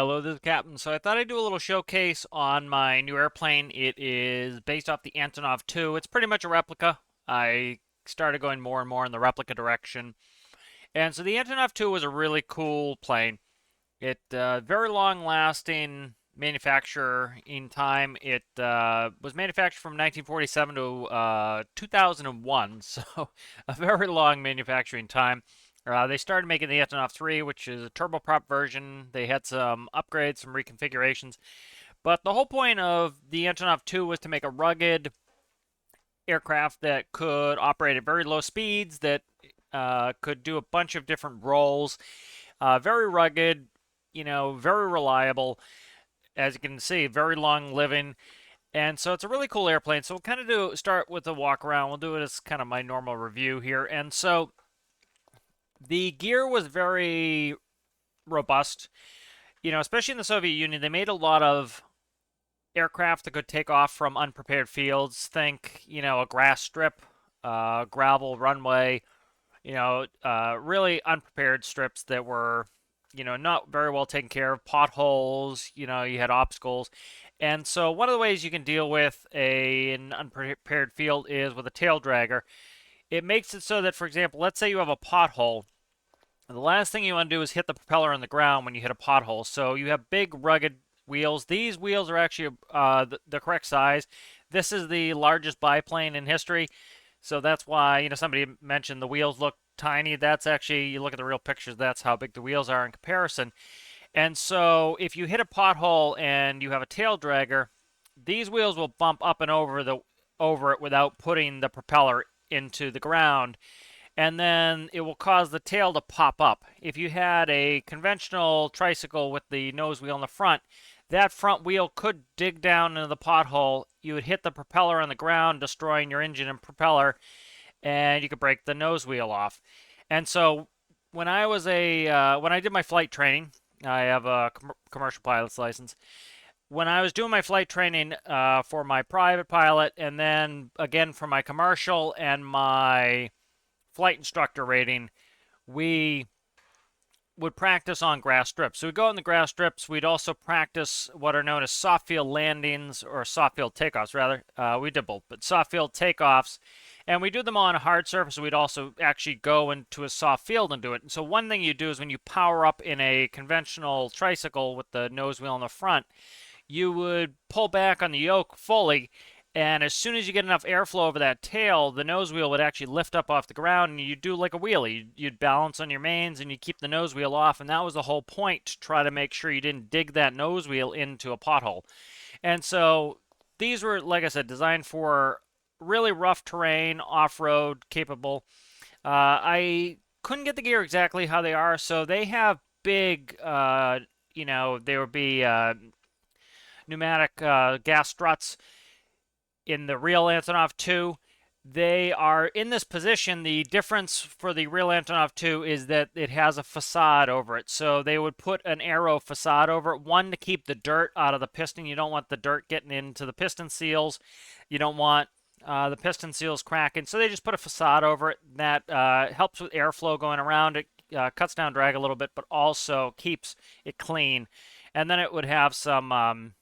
Hello, this is Captain. So I thought I'd do a little showcase on my new airplane. It is based off the Antonov An-2. It's pretty much a replica. I started going more and more in the replica direction. And so the Antonov An-2 was a really cool plane. It very long-lasting manufacture in time. It was manufactured from 1947 to 2001, so a very long manufacturing time. They started making the Antonov 3, which is a turboprop version. They had some upgrades, some reconfigurations. But the whole point of the Antonov 2 was to make a rugged aircraft that could operate at very low speeds, that could do a bunch of different roles. Very rugged, very reliable. As you can see, very long living. And so it's a really cool airplane. So we'll kind of start with a walk around. We'll do it as kind of my normal review here. And so the gear was very robust. Especially in the Soviet Union, they made a lot of aircraft that could take off from unprepared fields. Think, a grass strip, gravel runway, really unprepared strips that were, not very well taken care of, potholes, you had obstacles. And so one of the ways you can deal with an unprepared field is with a tail dragger. It makes it so that, for example, let's say you have a pothole. The last thing you want to do is hit the propeller on the ground when you hit a pothole. So you have big, rugged wheels. These wheels are actually the correct size. This is the largest biplane in history. So that's why, somebody mentioned the wheels look tiny. That's actually, you look at the real pictures, that's how big the wheels are in comparison. And so if you hit a pothole and you have a tail dragger, these wheels will bump up and over it without putting the propeller into the ground. And then it will cause the tail to pop up. If you had a conventional tricycle with the nose wheel in the front, that front wheel could dig down into the pothole. You would hit the propeller on the ground, destroying your engine and propeller, and you could break the nose wheel off. And so when I did my flight training, I have a commercial pilot's license. When I was doing my flight training for my private pilot, and then again for my commercial and my flight instructor rating, we would practice on grass strips. So we'd go on the grass strips. We'd also practice what are known as soft field landings, or soft field takeoffs, rather. We did both, but soft field takeoffs. And we do them on a hard surface. We'd also actually go into a soft field and do it. And so one thing you do is when you power up in a conventional tricycle with the nose wheel in the front, you would pull back on the yoke fully, and as soon as you get enough airflow over that tail, the nose wheel would actually lift up off the ground, and you'd do like a wheelie. You'd balance on your mains, and you'd keep the nose wheel off, and that was the whole point, to try to make sure you didn't dig that nose wheel into a pothole. And so these were, like I said, designed for really rough terrain, off-road capable. I couldn't get the gear exactly how they are, so they have big, there would be pneumatic gas struts in the real Antonov 2. They are in this position. The difference for the real Antonov 2 is that it has a facade over it. So they would put an aero facade over it. One, to keep the dirt out of the piston. You don't want the dirt getting into the piston seals. You don't want the piston seals cracking. So they just put a facade over it. That helps with airflow going around. It cuts down drag a little bit, but also keeps it clean. And then it would have some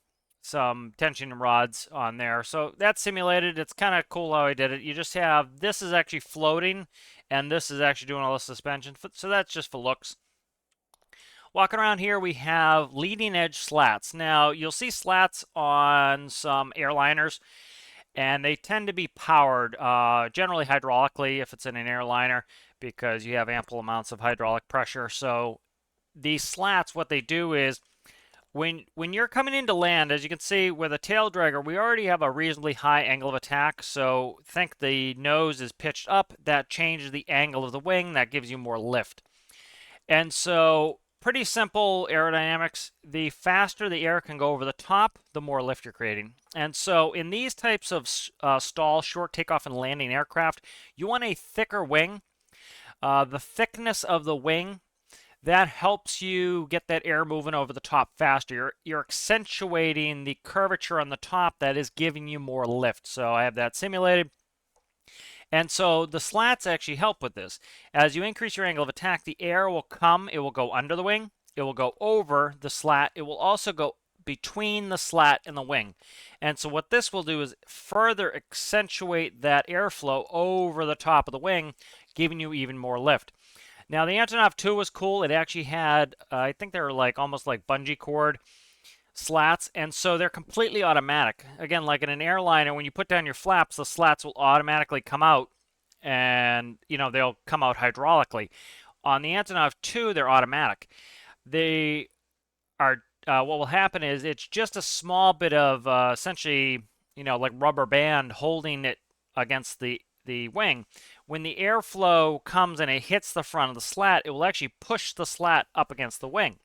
tension rods on there. So that's simulated. It's kind of cool how I did it. You just have, this is actually floating, and this is actually doing all the suspension. So that's just for looks. Walking around here, we have leading edge slats. Now, you'll see slats on some airliners, and they tend to be powered, generally hydraulically if it's in an airliner, because you have ample amounts of hydraulic pressure. So these slats, what they do is, when you're coming into land, as you can see with a tail dragger, we already have a reasonably high angle of attack. So think the nose is pitched up. That changes the angle of the wing. That gives you more lift. And so pretty simple aerodynamics. The faster the air can go over the top, the more lift you're creating. And so in these types of stall, short takeoff and landing aircraft, you want a thicker wing. The thickness of the wing, that helps you get that air moving over the top faster. You're accentuating the curvature on the top that is giving you more lift. So I have that simulated. And so the slats actually help with this. As you increase your angle of attack, the air will come, it will go under the wing, it will go over the slat. It will also go between the slat and the wing. And so what this will do is further accentuate that airflow over the top of the wing, giving you even more lift. Now the Antonov 2 was cool. It actually had, I think they were like almost like bungee cord slats, and so they're completely automatic. Again, like in an airliner, when you put down your flaps, the slats will automatically come out, and they'll come out hydraulically. On the Antonov 2, they're automatic. They are what will happen is it's just a small bit of essentially, like rubber band holding it against the wing. When the airflow comes and it hits the front of the slat, it will actually push the slat up against the wing.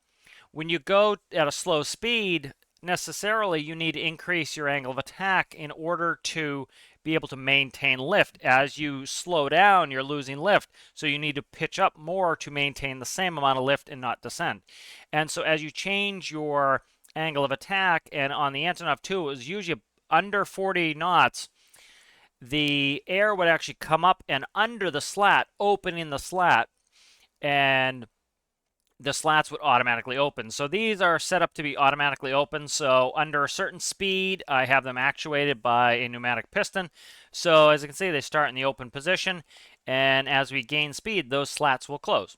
When you go at a slow speed, necessarily you need to increase your angle of attack in order to be able to maintain lift. As you slow down, you're losing lift, so you need to pitch up more to maintain the same amount of lift and not descend. And so as you change your angle of attack, and on the Antonov 2, it was usually under 40 knots, the air would actually come up and under the slat, opening the slat, and the slats would automatically open. So these are set up to be automatically open. So under a certain speed, I have them actuated by a pneumatic piston. So as you can see, they start in the open position, and as we gain speed, those slats will close.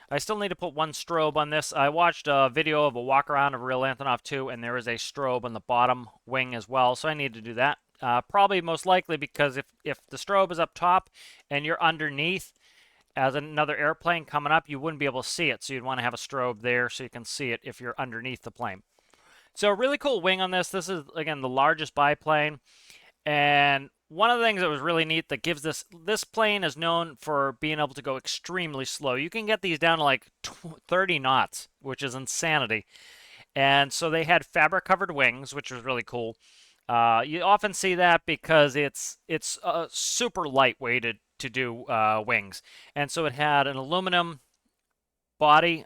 I still need to put one strobe on this. I watched a video of a walk around of a real Antonov 2, and there is a strobe on the bottom wing as well, so I need to do that. Probably most likely because if the strobe is up top and you're underneath, as another airplane coming up, you wouldn't be able to see it. So you'd want to have a strobe there so you can see it if you're underneath the plane. So a really cool wing on this. This is, again, the largest biplane. And one of the things that was really neat that gives this plane is known for being able to go extremely slow. You can get these down to like 30 knots, which is insanity. And so they had fabric covered wings, which was really cool. You often see that because it's super lightweighted to do wings. And so it had an aluminum body,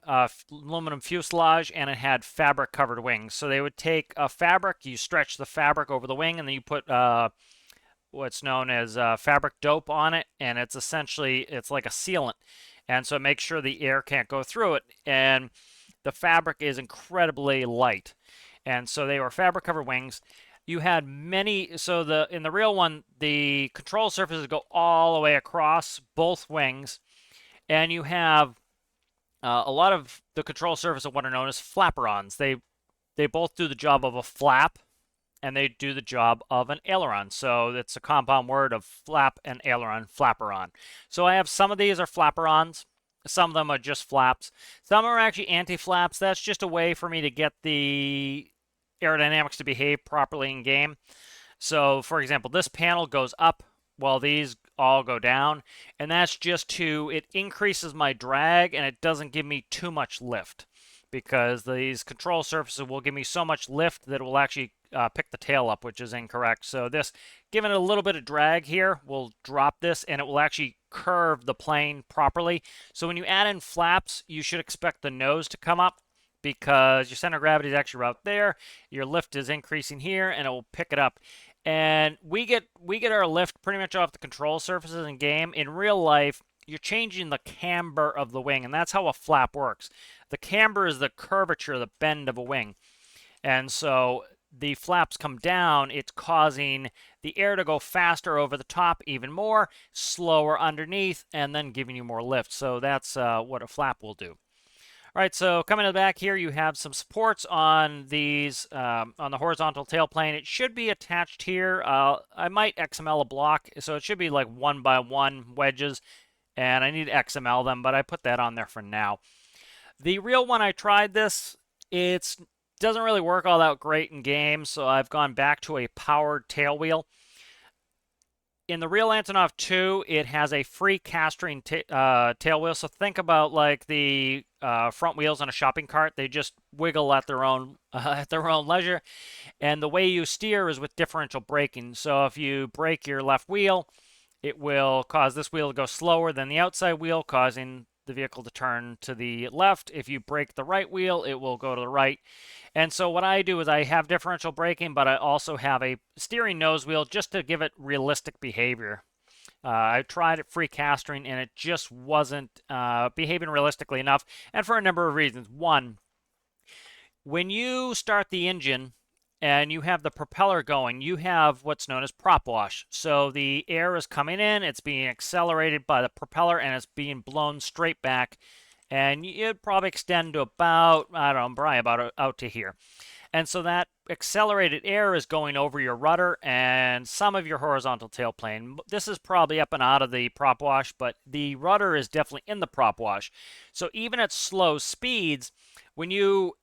aluminum fuselage, and it had fabric covered wings. So they would take a fabric, you stretch the fabric over the wing, and then you put what's known as fabric dope on it, and it's like a sealant. And so it makes sure the air can't go through it. And the fabric is incredibly light. And so they were fabric covered wings. You had many, so in the real one, the control surfaces go all the way across both wings, and you have a lot of the control surface of what are known as flaperons. They both do the job of a flap, and they do the job of an aileron. So it's a compound word of flap and aileron, flaperon. So I have some of these are flaperons. Some of them are just flaps. Some are actually anti-flaps. That's just a way for me to get the aerodynamics to behave properly in game. So for example, this panel goes up while these all go down, and that's just it increases my drag and it doesn't give me too much lift, because these control surfaces will give me so much lift that it will actually pick the tail up, which is incorrect. So this, given it a little bit of drag here, will drop this and it will actually curve the plane properly. So when you add in flaps, you should expect the nose to come up, because your center of gravity is actually right there, your lift is increasing here, and it will pick it up. And we get our lift pretty much off the control surfaces in game. In real life, you're changing the camber of the wing, and that's how a flap works. The camber is the curvature, the bend of a wing. And so the flaps come down, it's causing the air to go faster over the top even more, slower underneath, and then giving you more lift. So that's what a flap will do. All right, so coming to the back here, you have some supports on these, on the horizontal tail plane. It should be attached here. I might XML a block, so it should be like 1x1 wedges, and I need to XML them, but I put that on there for now. The real one, I tried this. It doesn't really work all that great in game, so I've gone back to a powered tail wheel. In the real Antonov 2, it has a free castering tail wheel. So think about like the front wheels on a shopping cart. They just wiggle at their own leisure. And the way you steer is with differential braking. So if you brake your left wheel, it will cause this wheel to go slower than the outside wheel, causing the vehicle to turn to the left. If you brake the right wheel, it will go to the right. And so what I do is I have differential braking, but I also have a steering nose wheel just to give it realistic behavior. I tried it free castering, and it just wasn't behaving realistically enough, and for a number of reasons. One, When you start the engine and you have the propeller going, you have what's known as prop wash. So the air is coming in, it's being accelerated by the propeller, and it's being blown straight back. And it'd probably extend to about, I don't know, probably about out to here. And so that accelerated air is going over your rudder and some of your horizontal tailplane. This is probably up and out of the prop wash, but the rudder is definitely in the prop wash. So even at slow speeds, when you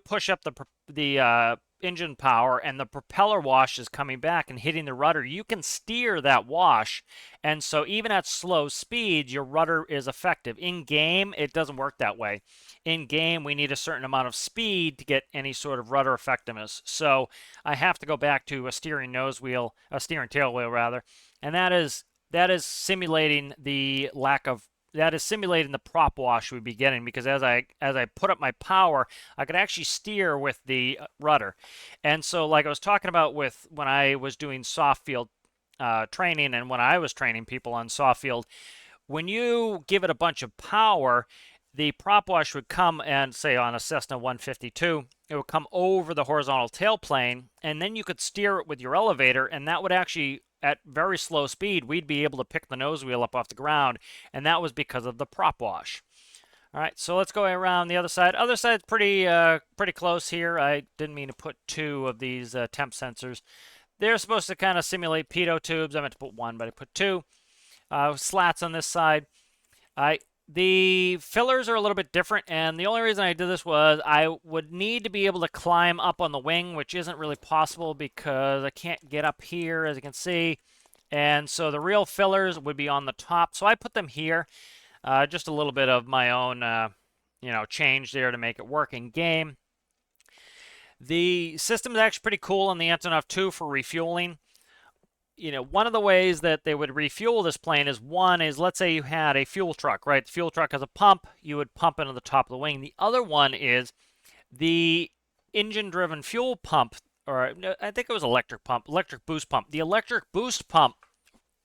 push up the engine power and the propeller wash is coming back and hitting the rudder, you can steer that wash. And so even at slow speeds, your rudder is effective. In game, it doesn't work that way. In game, we need a certain amount of speed to get any sort of rudder effectiveness. So I have to go back to a steering nose wheel, a steering tail wheel rather, and that is simulating the lack of that is simulating the prop wash we'd be getting, because as I put up my power, I could actually steer with the rudder. And so, like I was talking about with when I was doing soft field training and when I was training people on soft field, when you give it a bunch of power, the prop wash would come and say on a Cessna 152, it would come over the horizontal tailplane, and then you could steer it with your elevator, and that would actually, at very slow speed, we'd be able to pick the nose wheel up off the ground, and that was because of the prop wash. All right, so let's go around the other side. Other side's pretty close here. I didn't mean to put two of these temp sensors. They're supposed to kind of simulate pitot tubes. I meant to put one, but I put two. Slats on this side. The fillers are a little bit different, and the only reason I did this was I would need to be able to climb up on the wing, which isn't really possible because I can't get up here, as you can see. And so the real fillers would be on the top, so I put them here. Just a little bit of my own, change there to make it work in game. The system is actually pretty cool on the Antonov An-2 for refueling. One of the ways that they would refuel this plane is, one is, let's say you had a fuel truck, right? The fuel truck has a pump, you would pump into the top of the wing. The other one is the engine-driven fuel pump, or I think it was electric boost pump. The electric boost pump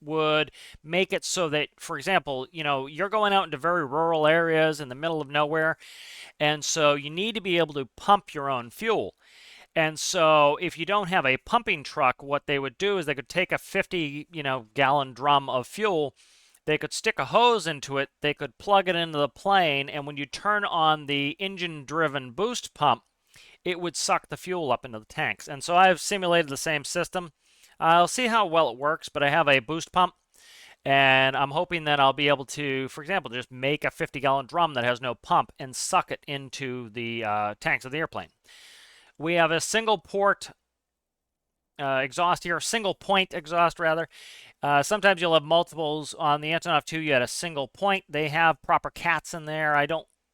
would make it so that, for example, you're going out into very rural areas in the middle of nowhere, and so you need to be able to pump your own fuel. And so if you don't have a pumping truck, what they would do is they could take a 50, gallon drum of fuel, they could stick a hose into it, they could plug it into the plane, and when you turn on the engine-driven boost pump, it would suck the fuel up into the tanks. And so I've simulated the same system. I'll see how well it works, but I have a boost pump, and I'm hoping that I'll be able to, for example, just make a 50-gallon drum that has no pump and suck it into the tanks of the airplane. We have a single port exhaust here, single point exhaust rather. Sometimes you'll have multiples. On the Antonov An-2, you had a single point. They have proper cats in there.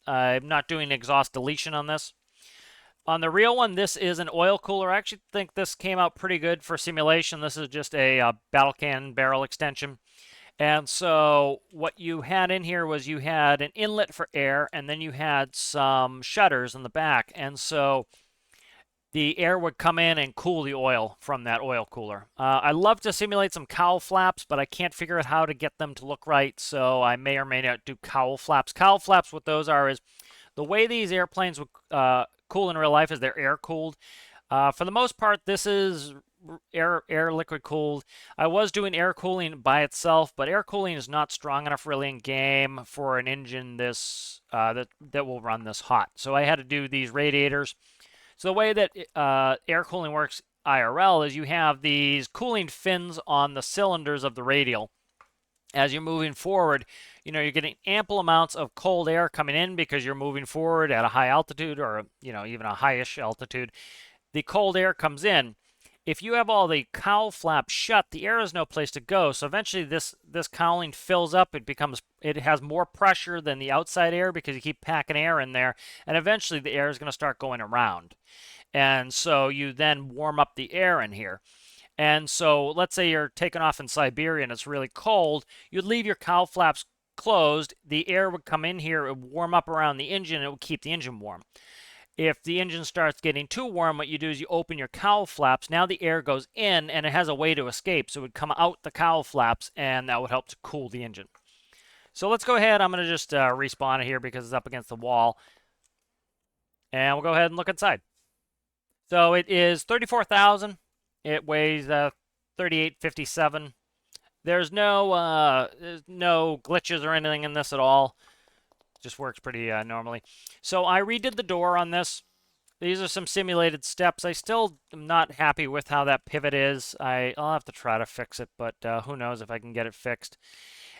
I'm not doing exhaust deletion on this. On the real one, this is an oil cooler. I actually think this came out pretty good for simulation. This is just a battle can barrel extension. And so what you had in here was you had an inlet for air, and then you had some shutters in the back. And so the air would come in and cool the oil from that oil cooler. I love to simulate some cowl flaps, but I can't figure out how to get them to look right, so I may or may not do cowl flaps. Cowl flaps, what those are is the way these airplanes would cool in real life is they're air cooled. For the most part, this is air liquid cooled. I was doing air cooling by itself, but air cooling is not strong enough really in game for an engine this that will run this hot. So I had to do these radiators. So the way that air cooling works IRL is you have these cooling fins on the cylinders of the radial. As you're moving forward, you're getting ample amounts of cold air coming in because you're moving forward at a high altitude, or even a highish altitude. The cold air comes in. If you have all the cowl flaps shut, the air has no place to go. So eventually this cowling fills up. It has more pressure than the outside air because you keep packing air in there. And eventually the air is going to start going around. And so you then warm up the air in here. And so let's say you're taking off in Siberia and it's really cold. You'd leave your cowl flaps closed. The air would come in here. It would warm up around the engine. It would keep the engine warm. If the engine starts getting too warm, what you do is you open your cowl flaps. Now the air goes in and it has a way to escape. So it would come out the cowl flaps and that would help to cool the engine. So let's go ahead. I'm going to just respawn it here because it's up against the wall. And we'll go ahead and look inside. So it is 34,000. It weighs 3857. There's no glitches or anything in this at all. Just works pretty normally. So I redid the door on this. These are some simulated steps. I still am not happy with how that pivot is. I'll have to try to fix it, but who knows if I can get it fixed.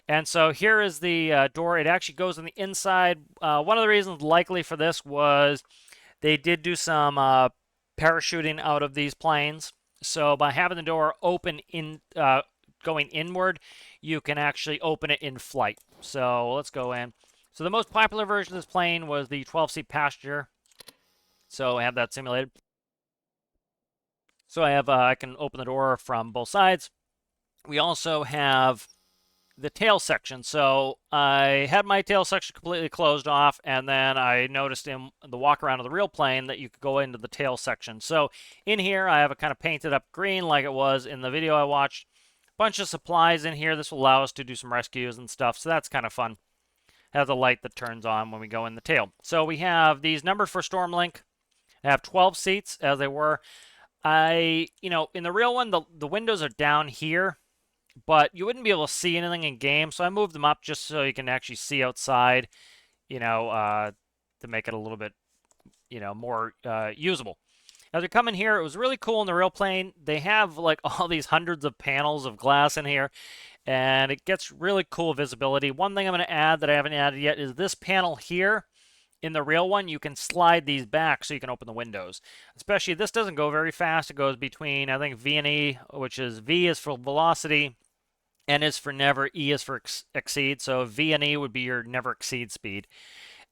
And so here is the door. It actually goes on the inside. One of the reasons likely for this was they did do some parachuting out of these planes. So by having the door open going inward, you can actually open it in flight. So let's go in. So the most popular version of this plane was the 12-seat passenger. So I have that simulated. So I can open the door from both sides. We also have the tail section. So I had my tail section completely closed off, and then I noticed in the walk around of the real plane that you could go into the tail section. So in here, I have it kind of painted up green like it was in the video I watched. Bunch of supplies in here. This will allow us to do some rescues and stuff, so that's kind of fun. Has a light that turns on when we go in the tail. So we have these numbers for Stormlink. I have 12 seats as they were. In the real one, the windows are down here, but you wouldn't be able to see anything in game, so I moved them up just so you can actually see outside, to make it a little bit, more usable. As we come in here, it was really cool in the real plane. They have like all these hundreds of panels of glass in here, and it gets really cool visibility. One thing I'm going to add that I haven't added yet is this panel here. In the real one, you can slide these back so you can open the windows. Especially, this doesn't go very fast. It goes between, I think, V and E, which is V is for velocity, N is for never, E is for exceed. So V and E would be your never exceed speed.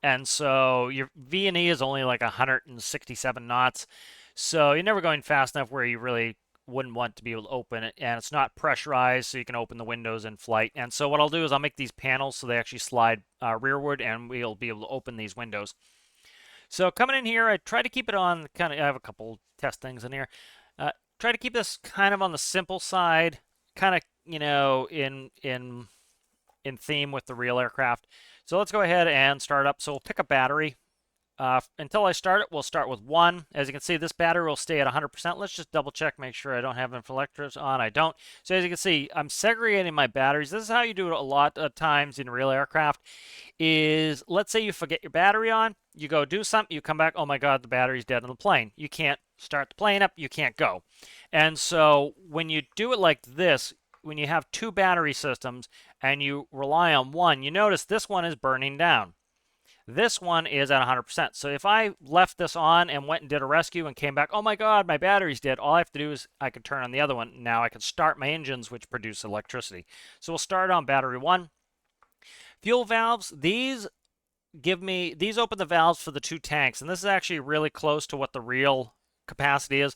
And so your V and E is only like 167 knots. So you're never going fast enough where you really wouldn't want to be able to open it, and it's not pressurized, so you can open the windows in flight. And so what I'll do is I'll make these panels so they actually slide rearward, and we'll be able to open these windows. So coming in here, I try to keep it on I have a couple test things in here. Try to keep this kind of on the simple side, kind of, in theme with the real aircraft. So let's go ahead and start up. So we'll pick a battery. Until I start it, we'll start with 1. As you can see, this battery will stay at 100%. Let's just double check, make sure I don't have inflectors on. I don't. So as you can see, I'm segregating my batteries. This is how you do it a lot of times in real aircraft. Is let's say you forget your battery on, you go do something, you come back, oh my God, the battery's dead on the plane. You can't start the plane up, you can't go. And so when you do it like this, when you have 2 battery systems and you rely on one, you notice this one is burning down. This one is at 100%. So if I left this on and went and did a rescue and came back, oh my God, my battery's dead, all I have to do is I can turn on the other one. Now I can start my engines, which produce electricity. So we'll start on battery 1. Fuel valves, these open the valves for the 2 tanks. And this is actually really close to what the real capacity is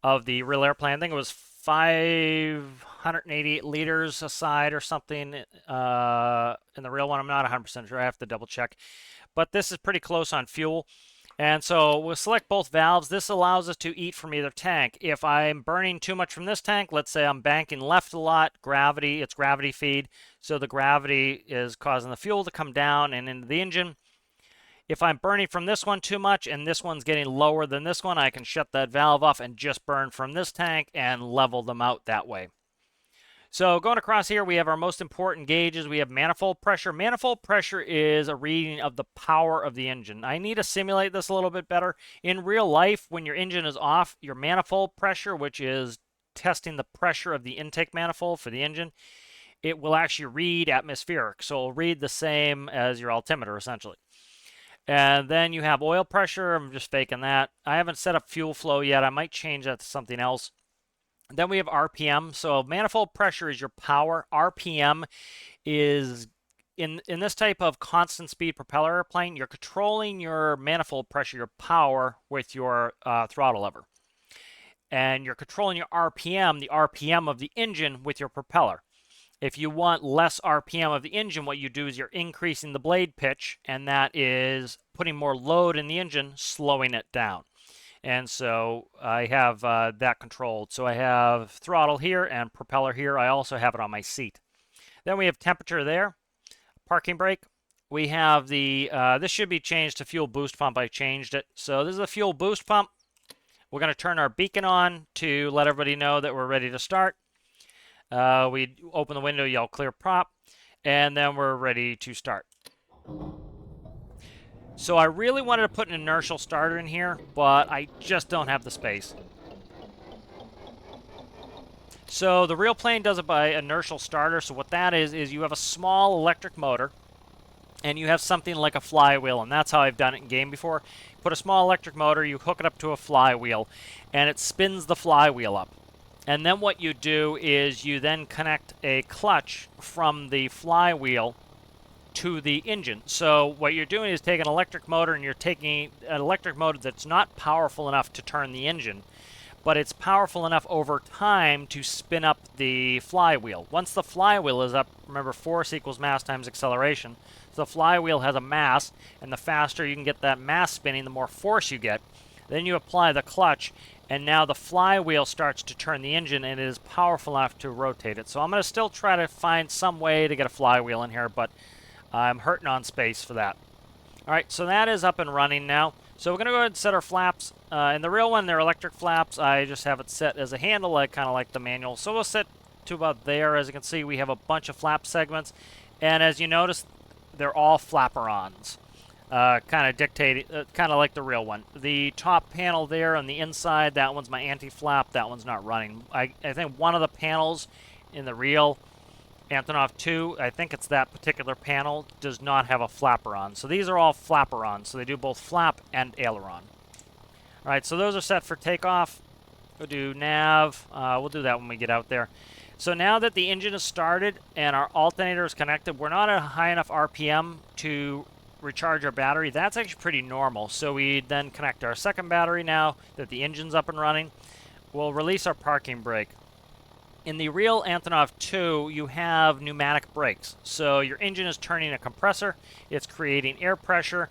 of the real airplane. I think it was 588 liters a side or something in the real one. I'm not 100% sure. I have to double check. But this is pretty close on fuel. And so we'll select both valves. This allows us to eat from either tank. If I'm burning too much from this tank, let's say I'm banking left a lot, it's gravity feed. So the gravity is causing the fuel to come down and into the engine. If I'm burning from this one too much and this one's getting lower than this one, I can shut that valve off and just burn from this tank and level them out that way. So going across here, we have our most important gauges. We have manifold pressure. Manifold pressure is a reading of the power of the engine. I need to simulate this a little bit better. In real life, when your engine is off, your manifold pressure, which is testing the pressure of the intake manifold for the engine, it will actually read atmospheric. So it'll read the same as your altimeter, essentially. And then you have oil pressure. I'm just faking that. I haven't set up fuel flow yet. I might change that to something else. Then we have RPM. So manifold pressure is your power. RPM is, in this type of constant speed propeller airplane, you're controlling your manifold pressure, your power, with your throttle lever. And you're controlling your RPM, the RPM of the engine, with your propeller. If you want less RPM of the engine, what you do is you're increasing the blade pitch, and that is putting more load in the engine, slowing it down. And so I have that controlled. So I have throttle here and propeller here. I also have it on my seat. Then we have temperature there, parking brake, we have the, this should be changed to fuel boost pump. I changed it. So this is a fuel boost pump. We're going to turn our beacon on to let everybody know that we're ready to start. We open the window, yell clear prop, and then we're ready to start. So I really wanted to put an inertial starter in here, but I just don't have the space. So the real plane does it by inertial starter. So what that is you have a small electric motor, and you have something like a flywheel, and that's how I've done it in game before. Put a small electric motor, you hook it up to a flywheel, and it spins the flywheel up. And then what you do is you then connect a clutch from the flywheel to the engine. So what you're doing is taking an electric motor, and you're taking an electric motor that's not powerful enough to turn the engine, but it's powerful enough over time to spin up the flywheel. Once the flywheel is up, remember force equals mass times acceleration. So the flywheel has a mass, and the faster you can get that mass spinning, the more force you get. Then you apply the clutch, and now the flywheel starts to turn the engine, and it is powerful enough to rotate it. So I'm going to still try to find some way to get a flywheel in here, but I'm hurting on space for that. All right, so that is up and running now. So we're going to go ahead and set our flaps. In the real one, they're electric flaps. I just have it set as a handle, like kind of like the manual. So we'll set to about there. As you can see, we have a bunch of flap segments. And as you notice, they're all flapper-ons. Kind of dictating, kind of like the real one. The top panel there on the inside, that one's my anti-flap. That one's not running. I think one of the panels in the real Antonov 2, I think it's that particular panel, does not have a flapper on. So these are all flapper-ons, so they do both flap and aileron. All right, so those are set for takeoff. We'll do nav. We'll do that when we get out there. So now that the engine is started and our alternator is connected, we're not at a high enough RPM to recharge our battery. That's actually pretty normal. So we then connect our second battery now that the engine's up and running. We'll release our parking brake. In the real Antonov 2, you have pneumatic brakes. So your engine is turning a compressor, it's creating air pressure,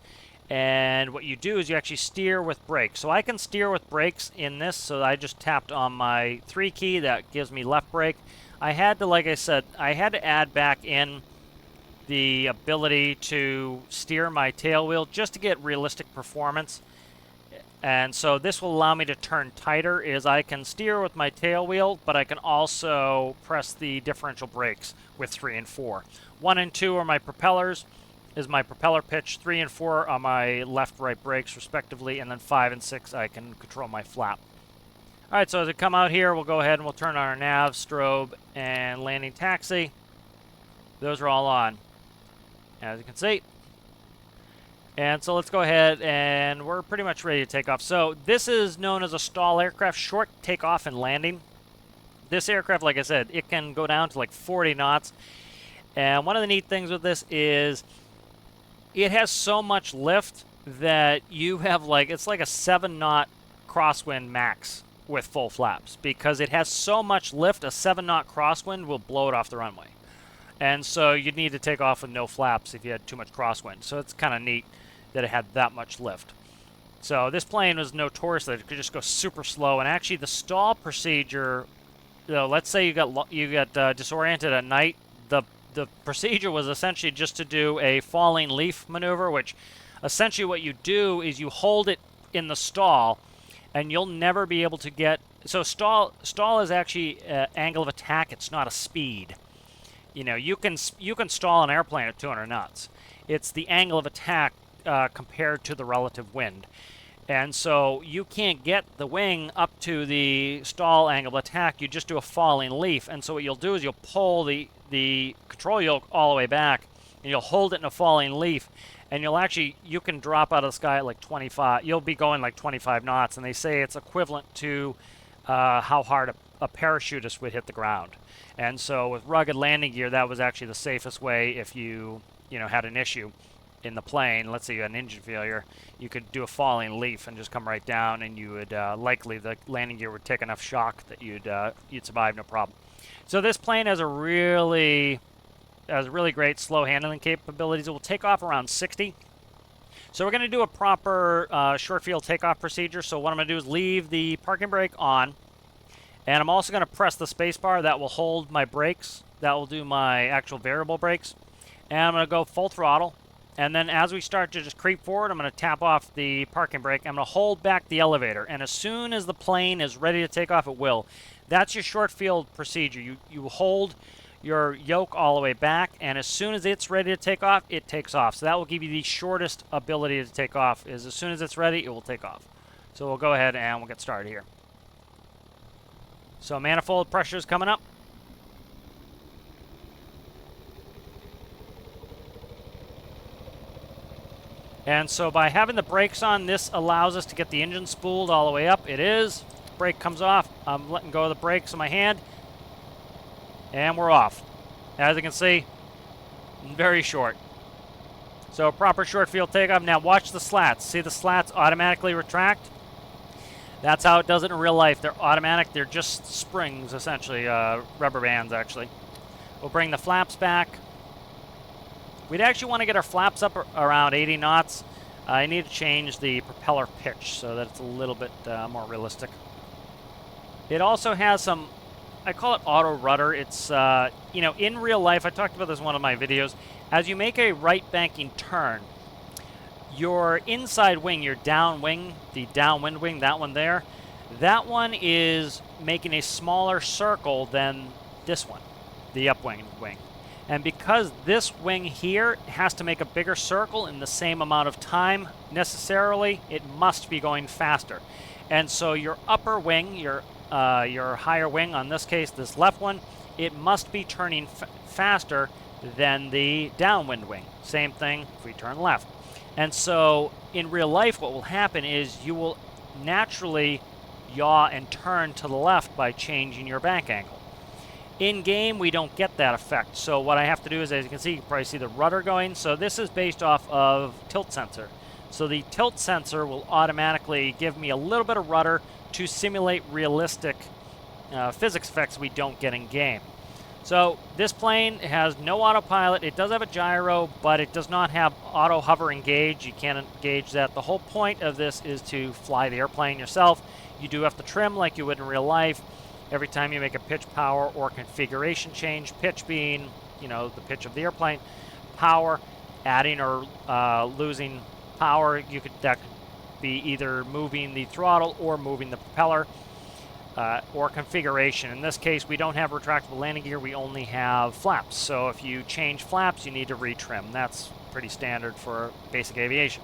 and what you do is you actually steer with brakes. So I can steer with brakes in this, so I just tapped on my 3 key, that gives me left brake. I had to, like I said, I had to add back in the ability to steer my tail wheel just to get realistic performance. And so this will allow me to turn tighter, is I can steer with my tail wheel, but I can also press the differential brakes with 3 and 4. 1 and 2 are my propellers, is my propeller pitch. 3 and 4 are my left-right brakes, respectively. And then 5 and 6, I can control my flap. All right, so as we come out here, we'll go ahead and we'll turn on our nav, strobe, and landing taxi. Those are all on, as you can see. And so let's go ahead, and we're pretty much ready to take off. So this is known as a stall aircraft, short takeoff and landing. This aircraft, like I said, it can go down to like 40 knots. And one of the neat things with this is it has so much lift that you have like, it's like a 7-knot crosswind max with full flaps. Because it has so much lift, a 7-knot crosswind will blow it off the runway. And so you'd need to take off with no flaps if you had too much crosswind. So it's kind of neat that it had that much lift. So this plane was notorious that it could just go super slow. And actually the stall procedure, you know, let's say you got disoriented at night, the procedure was essentially just to do a falling leaf maneuver, which essentially what you do is you hold it in the stall, and you'll never be able to get. So stall is actually angle of attack. It's not a speed. You know, you can stall an airplane at 200 knots. It's the angle of attack compared to the relative wind. And so you can't get the wing up to the stall angle of attack. You just do a falling leaf. And so what you'll do is you'll pull the control yoke all the way back, and you'll hold it in a falling leaf. And you can drop out of the sky at like 25. You'll be going like 25 knots. And they say it's equivalent to how hard a parachutist would hit the ground. And so with rugged landing gear, that was actually the safest way if you had an issue in the plane. Let's say you had an engine failure, you could do a falling leaf and just come right down, and you would likely the landing gear would take enough shock that you'd survive no problem. So this plane has really great slow handling capabilities. It will take off around 60. So we're going to do a proper short field takeoff procedure. So what I'm going to do is leave the parking brake on. And I'm also going to press the space bar. That will hold my brakes. That will do my actual variable brakes. And I'm going to go full throttle. And then as we start to just creep forward, I'm going to tap off the parking brake. I'm going to hold back the elevator. And as soon as the plane is ready to take off, it will. That's your short field procedure. You hold your yoke all the way back, and as soon as it's ready to take off, it takes off. So that will give you the shortest ability to take off, is as soon as it's ready, it will take off. So we'll go ahead and we'll get started here. So manifold pressure is coming up. And so by having the brakes on, this allows us to get the engine spooled all the way up. It is. Brake comes off. I'm letting go of the brakes in my hand. And we're off. As you can see, very short. So proper short field takeoff. Now watch the slats. See the slats automatically retract? That's how it does it in real life. They're automatic. They're just springs, essentially. Rubber bands, actually. We'll bring the flaps back. We'd actually want to get our flaps up around 80 knots. I need to change the propeller pitch so that it's a little bit more realistic. It also has some, I call it auto rudder. It's, you know, in real life, I talked about this in one of my videos. As you make a right banking turn, your inside wing, your down wing, the downwind wing, that one there, that one is making a smaller circle than this one, the upwind wing. And because this wing here has to make a bigger circle in the same amount of time necessarily, it must be going faster. And so your upper wing, your higher wing, on this case, this left one, it must be turning faster than the downwind wing. Same thing if we turn left. And so in real life, what will happen is you will naturally yaw and turn to the left by changing your bank angle. In game, we don't get that effect. So what I have to do is, as you can see, you can probably see the rudder going. So this is based off of tilt sensor. So the tilt sensor will automatically give me a little bit of rudder to simulate realistic physics effects we don't get in game. So this plane has no autopilot. It does have a gyro, but it does not have auto hover engage. You can't engage that. The whole point of this is to fly the airplane yourself. You do have to trim like you would in real life. Every time you make a pitch, power, or configuration change, pitch being, you know, the pitch of the airplane, power, adding or losing power, that could be either moving the throttle or moving the propeller, or configuration. In this case, we don't have retractable landing gear, we only have flaps. So if you change flaps, you need to retrim. That's pretty standard for basic aviation.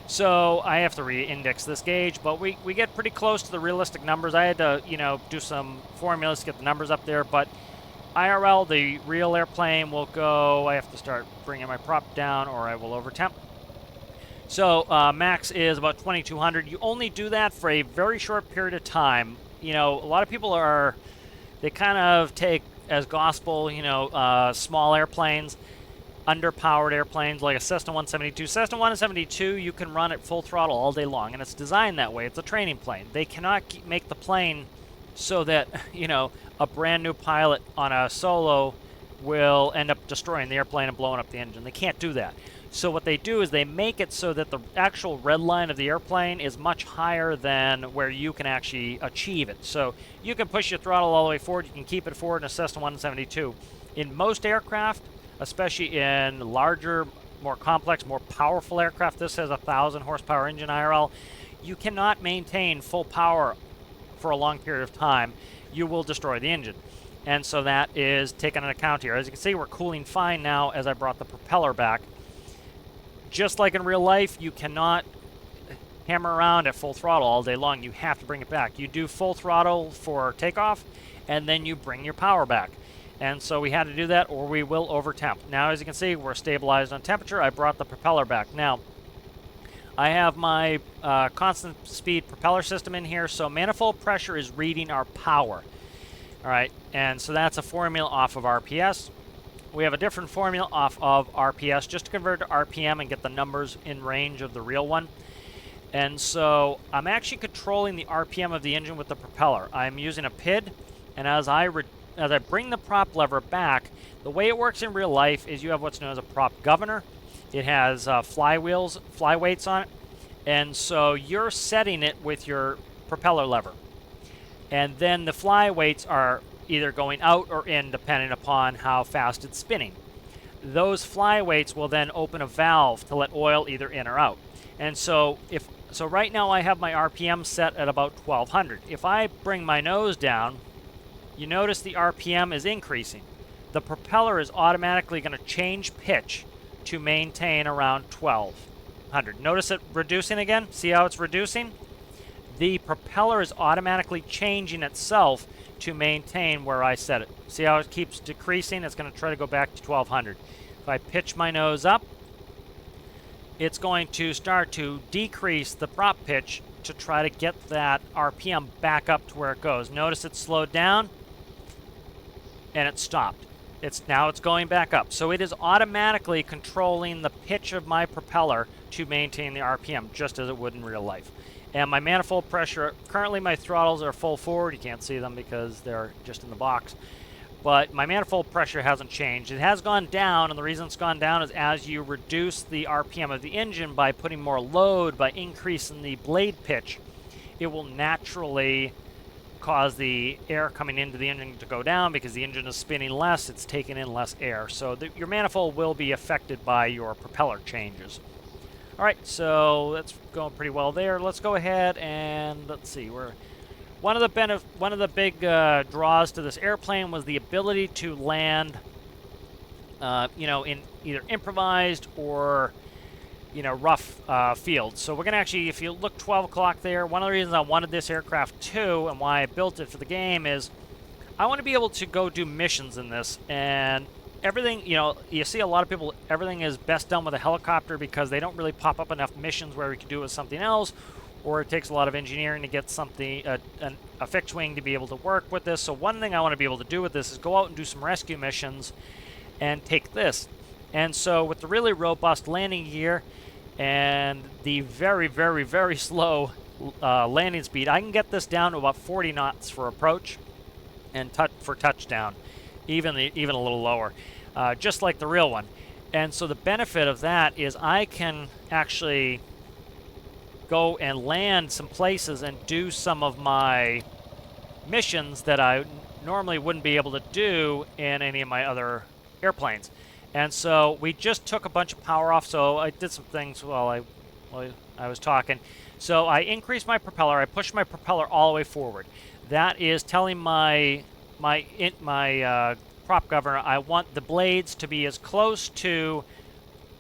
So I have to re-index this gauge, but we get pretty close to the realistic numbers. I had to, you know, do some formulas to get the numbers up there, but IRL, the real airplane, will go, I have to start bringing my prop down or I will overtemp. So max is about 2200. You only do that for a very short period of time. You know, a lot of people they kind of take as gospel, you know, small airplanes, underpowered airplanes like a Cessna 172. Cessna 172, you can run at full throttle all day long, and it's designed that way. It's a training plane. They cannot make the plane so that, you know, a brand new pilot on a solo will end up destroying the airplane and blowing up the engine. They can't do that. So what they do is they make it so that the actual red line of the airplane is much higher than where you can actually achieve it. So you can push your throttle all the way forward. You can keep it forward in a Cessna 172. In most aircraft, especially in larger, more complex, more powerful aircraft, this has a 1,000 horsepower engine IRL, you cannot maintain full power for a long period of time. You will destroy the engine. And so that is taken into account here. As you can see, we're cooling fine now as I brought the propeller back. Just like in real life, you cannot hammer around at full throttle all day long. You have to bring it back. You do full throttle for takeoff, and then you bring your power back. And so we had to do that, or we will overtemp. Now, as you can see, we're stabilized on temperature. I brought the propeller back. Now, I have my constant speed propeller system in here, so manifold pressure is reading our power. All right, and so that's a formula off of RPS. We have a different formula off of RPS just to convert to RPM and get the numbers in range of the real one. And so I'm actually controlling the RPM of the engine with the propeller. I'm using a PID, and as I bring the prop lever back, the way it works in real life is you have what's known as a prop governor. It has flyweights on it, and so you're setting it with your propeller lever. And then the flyweights are either going out or in depending upon how fast it's spinning. those flyweights will then open a valve to let oil either in or out. And so right now I have my RPM set at about 1200. If I bring my nose down, you notice the RPM is increasing. The propeller is automatically going to change pitch to maintain around 1200. Notice it reducing again? See how it's reducing? The propeller is automatically changing itself to maintain where I set it. See how it keeps decreasing? It's going to try to go back to 1200. If I pitch my nose up, it's going to start to decrease the prop pitch to try to get that RPM back up to where it goes. Notice it slowed down and it stopped. Now it's going back up. So it is automatically controlling the pitch of my propeller to maintain the RPM, just as it would in real life. And my manifold pressure, currently my throttles are full forward. You can't see them because they're just in the box. But my manifold pressure hasn't changed. It has gone down, and the reason it's gone down is as you reduce the RPM of the engine by putting more load, by increasing the blade pitch, it will naturally cause the air coming into the engine to go down because the engine is spinning less, it's taking in less air. So your manifold will be affected by your propeller changes. All right, so that's going pretty well there. Let's go ahead and let's see. One of the big draws to this airplane was the ability to land, in either improvised or rough fields. So we're gonna actually, if you look 12 o'clock there, one of the reasons I wanted this aircraft too, and why I built it for the game, is I want to be able to go do missions in this. And everything, you see a lot of people, everything is best done with a helicopter because they don't really pop up enough missions where we could do it with something else, or it takes a lot of engineering to get something, a fixed wing to be able to work with this. So one thing I want to be able to do with this is go out and do some rescue missions and take this. And so with the really robust landing gear and the very, very, very slow landing speed, I can get this down to about 40 knots for approach and for touchdown, even a little lower, just like the real one. And so the benefit of that is I can actually go and land some places and do some of my missions that I normally wouldn't be able to do in any of my other airplanes. And so we just took a bunch of power off, so I did some things while I was talking. So I increased my propeller, I pushed my propeller all the way forward. That is telling my prop governor I want the blades to be as close to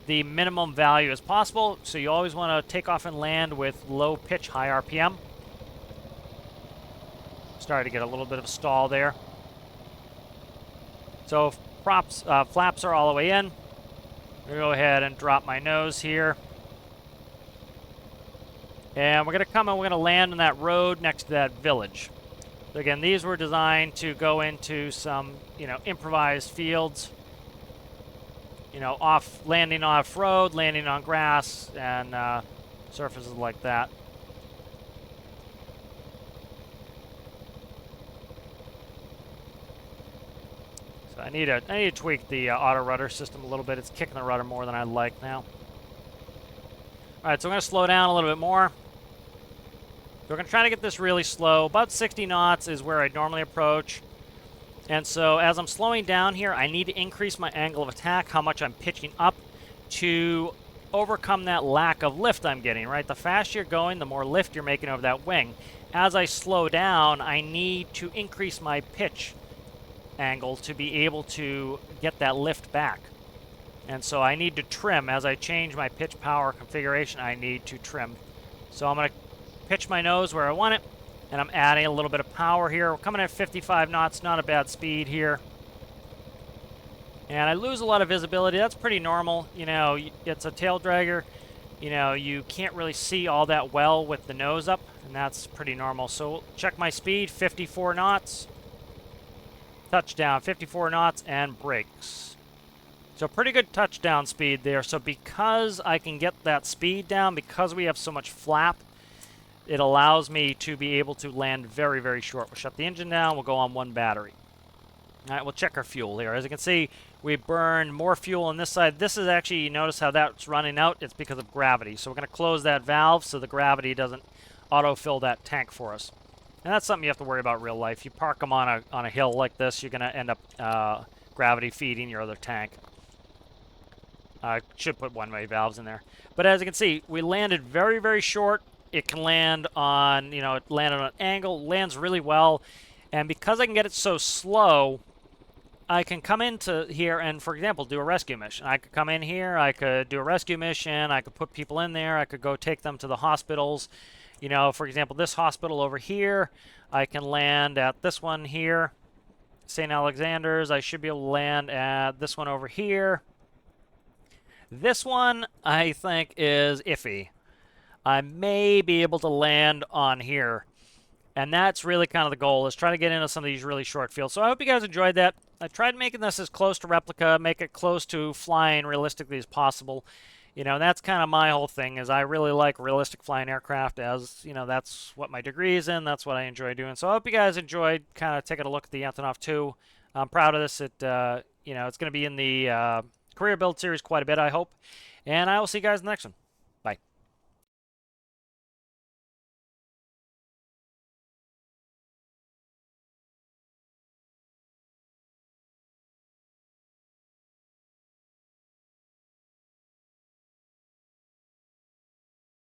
the minimum value as possible. So you always want to take off and land with low pitch, high RPM. Started to get a little bit of a stall there. So flaps are all the way in. I'm going to go ahead and drop my nose here. And we're going to come and we're going to land on that road next to that village. So again, these were designed to go into some, improvised fields. Landing off-road, landing on grass, and surfaces like that. So I need to tweak the auto rudder system a little bit. It's kicking the rudder more than I like now. All right, so I'm going to slow down a little bit more. We're going to try to get this really slow. About 60 knots is where I normally approach. And so as I'm slowing down here, I need to increase my angle of attack, how much I'm pitching up, to overcome that lack of lift I'm getting, right? The faster you're going, the more lift you're making over that wing. As I slow down, I need to increase my pitch angle to be able to get that lift back. And so I need to trim. As I change my pitch power configuration, I need to trim. So I'm going to pitch my nose where I want it, and I'm adding a little bit of power here. We're coming at 55 knots, not a bad speed here. And I lose a lot of visibility. That's pretty normal. It's a tail dragger. You can't really see all that well with the nose up, and that's pretty normal. So check my speed, 54 knots. Touchdown, 54 knots, and brakes. So pretty good touchdown speed there. So because I can get that speed down, because we have so much flap, it allows me to be able to land very, very short. We'll shut the engine down. We'll go on one battery. All right, we'll check our fuel here. As you can see, we burned more fuel on this side. This is actually, you notice how that's running out? It's because of gravity. So we're going to close that valve so the gravity doesn't autofill that tank for us. And that's something you have to worry about in real life. You park them on a hill like this, you're going to end up gravity feeding your other tank. I should put one-way valves in there. But as you can see, we landed very, very short. It can land on, it landed on an angle, lands really well. And because I can get it so slow, I can come into here and, for example, do a rescue mission. I could come in here, I could do a rescue mission, I could put people in there, I could go take them to the hospitals. For example, this hospital over here, I can land at this one here, St. Alexander's. I should be able to land at this one over here. This one, I think, is iffy. I may be able to land on here. And that's really kind of the goal, is try to get into some of these really short fields. So I hope you guys enjoyed that. I tried making this as close to replica, make it close to flying realistically as possible. That's kind of my whole thing, is I really like realistic flying aircraft, as, that's what my degree is in. That's what I enjoy doing. So I hope you guys enjoyed kind of taking a look at the Antonov 2. I'm proud of this. It's going to be in the career build series quite a bit, I hope. And I will see you guys in the next one.